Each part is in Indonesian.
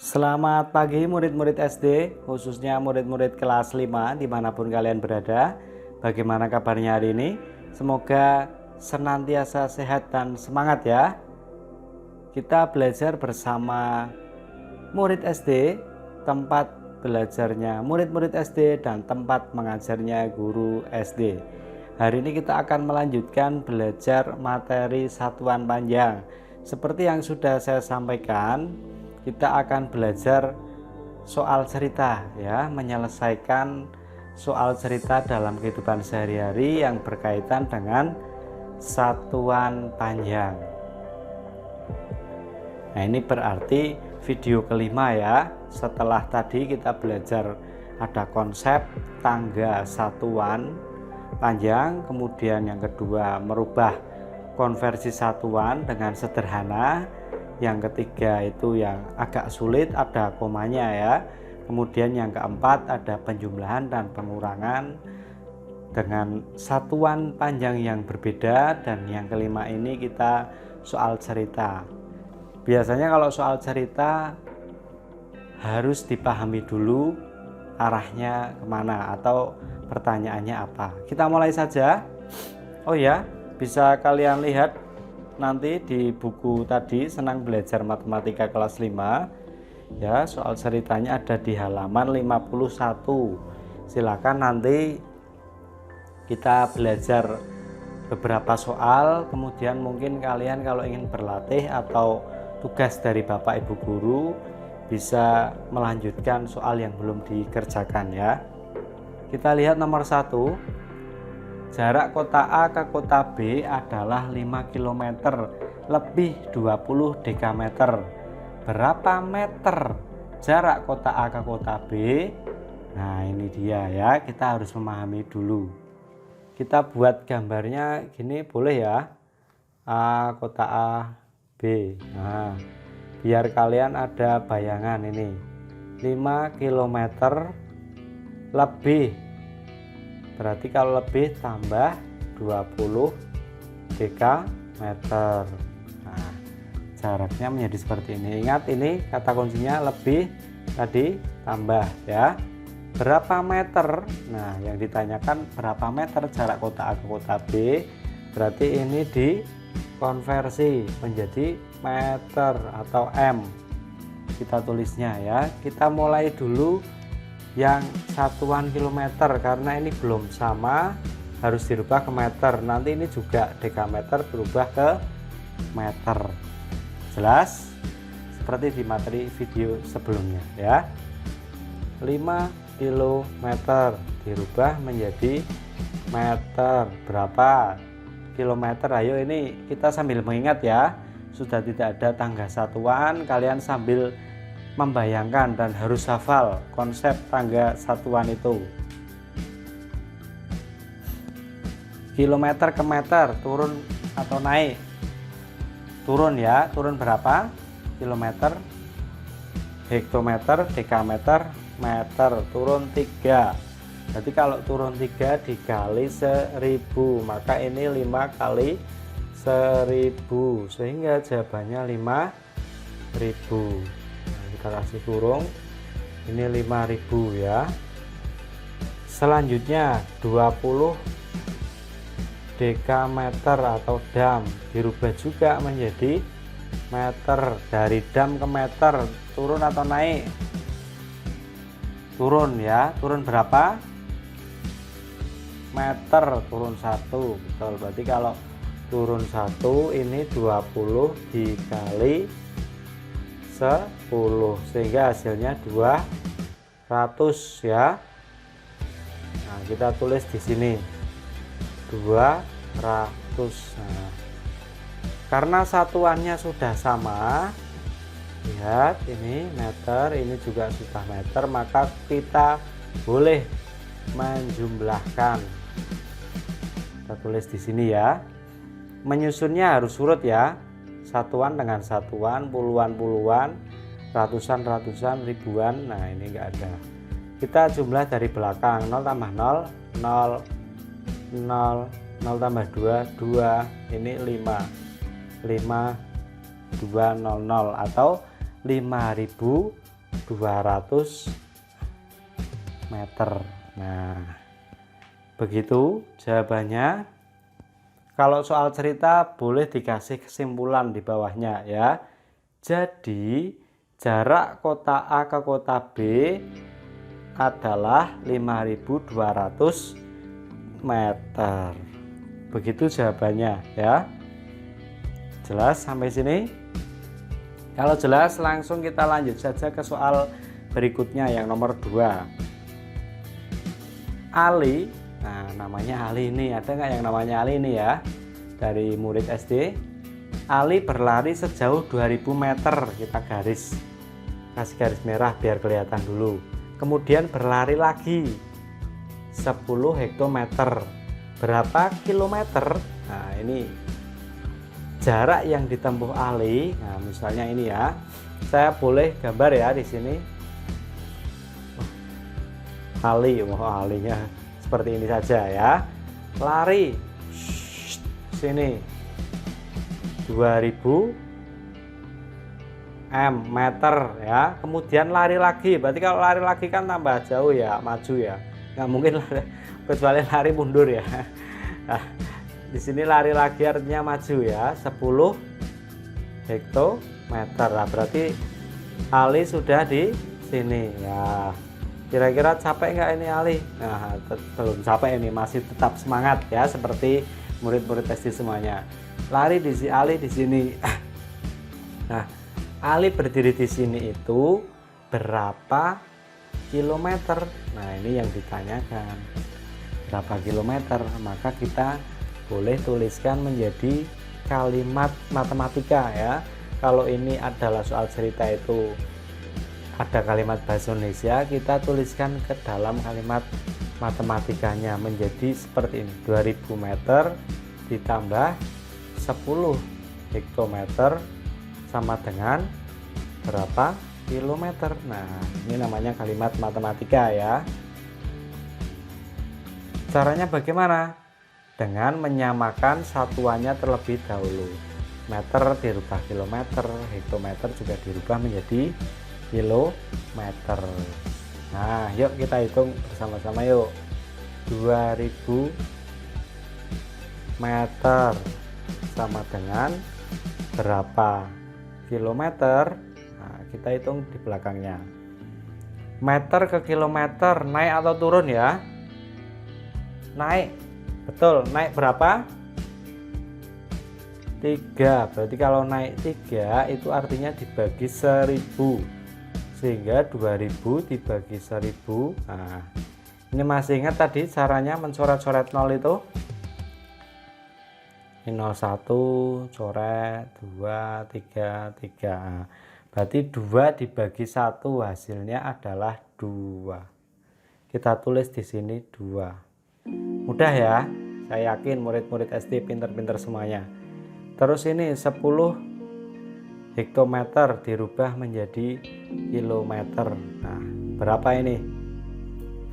Selamat pagi murid-murid SD, khususnya murid-murid kelas 5 dimanapun kalian berada. Bagaimana kabarnya hari ini? Semoga senantiasa sehat dan semangat ya. Kita belajar bersama murid SD, tempat belajarnya murid-murid SD dan tempat mengajarnya guru SD. Hari ini kita akan melanjutkan belajar materi satuan panjang. Seperti yang sudah saya sampaikan, kita akan belajar soal cerita ya, menyelesaikan soal cerita dalam kehidupan sehari-hari yang berkaitan dengan satuan panjang. Nah, ini berarti video kelima ya. Setelah tadi kita belajar ada konsep tangga satuan panjang, kemudian yang kedua merubah konversi satuan dengan sederhana, yang ketiga itu yang agak sulit ada komanya ya, kemudian yang keempat ada penjumlahan dan pengurangan dengan satuan panjang yang berbeda, dan yang kelima ini kita soal cerita. Biasanya kalau soal cerita harus dipahami dulu arahnya kemana atau pertanyaannya apa. Kita mulai saja. Oh ya, bisa kalian lihat nanti di buku tadi Senang Belajar Matematika kelas 5 ya, soal ceritanya ada di halaman 51. Silakan nanti kita belajar beberapa soal, kemudian mungkin kalian kalau ingin berlatih atau tugas dari Bapak Ibu guru bisa melanjutkan soal yang belum dikerjakan ya. Kita lihat nomor 1. Jarak kota A ke kota B adalah 5 km lebih 20 dekameter. Berapa meter jarak kota A ke kota B? Nah, ini dia ya, kita harus memahami dulu. Kita buat gambarnya gini boleh ya. A, kota A, B. Nah, biar kalian ada bayangan ini. 5 km lebih. Berarti kalau lebih tambah 20 dekameter. Nah, jaraknya menjadi seperti ini. Ingat ini kata kuncinya lebih, tadi tambah ya. Berapa meter? Nah, yang ditanyakan berapa meter jarak kota A ke kota B. Berarti ini dikonversi menjadi meter atau M. Kita tulisnya ya. Kita mulai dulu yang satuan kilometer, karena ini belum sama, harus dirubah ke meter. Nanti ini juga dekameter berubah ke meter. Jelas? Seperti di materi video sebelumnya ya. 5 km dirubah menjadi meter. Berapa kilometer? Ayo ini kita sambil mengingat ya. Sudah tidak ada tangga satuan, kalian sambil membayangkan dan harus hafal konsep tangga satuan itu. Kilometer ke meter, turun atau naik? Turun ya, turun berapa? Kilometer, hektometer, dekameter, meter, turun 3. Jadi kalau turun 3 dikali 1000, maka ini 5 kali 1000, sehingga jawabannya 5000. Kita kasih kurung, ini 5000 ya. Selanjutnya 20 dekameter atau dam dirubah juga menjadi meter. Dari dam ke meter, turun atau naik? Turun ya. Turun berapa meter? Turun 1. Betul, berarti kalau turun 1 ini 20 dikali 10, sehingga hasilnya 200 ya. Nah, kita tulis di sini 200. Nah, karena satuannya sudah sama, lihat ini meter, ini juga sudah meter, maka kita boleh menjumlahkan. Kita tulis di sini ya. Menyusunnya harus urut ya. Satuan dengan satuan, puluhan-puluhan, ratusan-ratusan, ribuan. Nah, ini enggak ada. Kita jumlah dari belakang. 0 tambah 0, 0, 0, 0 tambah 2, 2. Ini 5, 5, 200 atau 5000 200 meter. Nah, begitu jawabannya. Kalau soal cerita boleh dikasih kesimpulan di bawahnya ya. Jadi jarak kota A ke kota B adalah 5.200 meter. Begitu jawabannya ya. Jelas sampai sini? Kalau jelas langsung kita lanjut saja ke soal berikutnya yang nomor 2. Ali, nah namanya Ali ini, ada nggak yang namanya Ali ini ya, dari murid SD. Ali berlari sejauh 2000 meter, kita kasih garis merah biar kelihatan dulu. Kemudian berlari lagi 10 hektometer. Berapa kilometer? Nah ini jarak yang ditempuh Ali. Nah misalnya ini ya, saya boleh gambar ya di sini. Ali, alinya seperti ini saja ya. Lari sini 2000 meter ya. Kemudian lari lagi. Berarti kalau lari lagi kan tambah jauh ya, maju ya. Nggak mungkin lari, kecuali lari mundur ya. Nah, di sini lari lagi artinya maju ya. 10 hektometer. Nah, berarti Ali sudah di sini ya. Kira-kira capek nggak ini Ali? Nah, belum capek ini, masih tetap semangat ya, seperti murid-murid SD semuanya. Lari di si Ali di sini. Nah, Ali berdiri di sini itu berapa kilometer? Nah, ini yang ditanyakan. Berapa kilometer? Maka kita boleh tuliskan menjadi kalimat matematika ya. Kalau ini adalah soal cerita itu ada kalimat bahasa Indonesia, kita tuliskan ke dalam kalimat matematikanya menjadi seperti ini. 2000 meter ditambah 10 hektometer sama dengan berapa kilometer. Nah, ini namanya kalimat matematika ya. Caranya bagaimana? Dengan menyamakan satuannya terlebih dahulu. Meter dirubah kilometer, hektometer juga dirubah menjadi kilometer. Nah, yuk kita hitung bersama-sama yuk. 2000 meter sama dengan berapa kilometer? Nah, kita hitung di belakangnya. Meter ke kilometer naik atau turun ya? Naik. Betul, naik berapa? 3. Berarti kalau naik 3 itu artinya dibagi 1000. Sehingga 2000 dibagi 1000. Nah, ini masih ingat tadi caranya mencoret-coret 0 itu? Ini 01 coret 2 3 3. Nah, berarti 2 dibagi 1 hasilnya adalah 2. Kita tulis di sini 2. Mudah ya. Saya yakin murid-murid SD pinter-pinter semuanya. Terus ini 10 hektometer dirubah menjadi kilometer. Nah, berapa ini?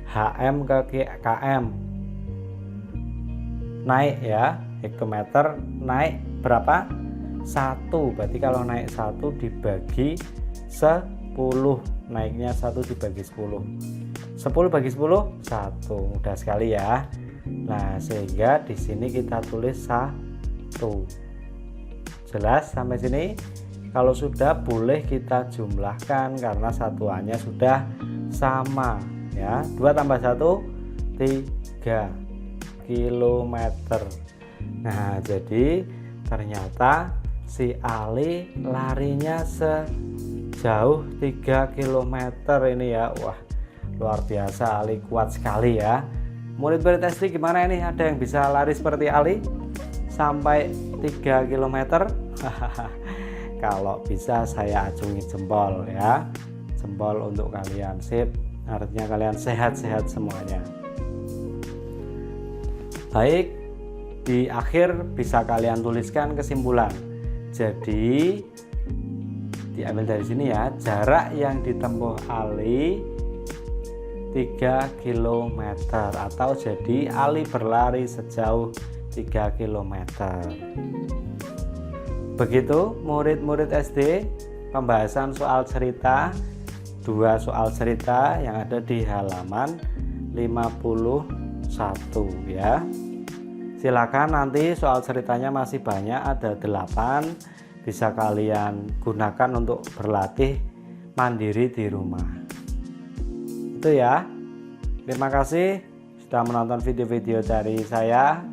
HM ke KM. Naik ya, hektometer naik berapa? 1. Berarti kalau naik 1 dibagi 10. Naiknya 1 dibagi 10. 10 bagi 10 1. Mudah sekali ya. Nah, sehingga di sini kita tulis 1. Jelas sampai sini? Kalau sudah boleh kita jumlahkan karena satuannya sudah sama ya. 2 tambah 1 3 kilometer. Nah, jadi ternyata si Ali larinya sejauh 3 kilometer ini ya. Wah, luar biasa, Ali kuat sekali ya. Murid-murid SD gimana ini? Ada yang bisa lari seperti Ali sampai 3 kilometer? Kalau bisa saya acungi jempol ya. Jempol untuk kalian, sip. Artinya kalian sehat-sehat semuanya. Baik, di akhir bisa kalian tuliskan kesimpulan. Jadi diambil dari sini ya, jarak yang ditempuh Ali 3 km, atau jadi Ali berlari sejauh 3 km. Begitu murid-murid SD, pembahasan soal cerita 2 soal cerita yang ada di halaman 51 ya. Silakan, nanti soal ceritanya masih banyak, ada 8, bisa kalian gunakan untuk berlatih mandiri di rumah. Itu ya. Terima kasih sudah menonton video-video dari saya.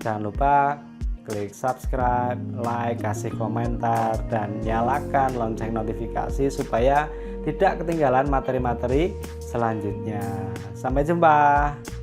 Jangan lupa klik subscribe, like, kasih komentar, dan nyalakan lonceng notifikasi supaya tidak ketinggalan materi-materi selanjutnya. Sampai jumpa.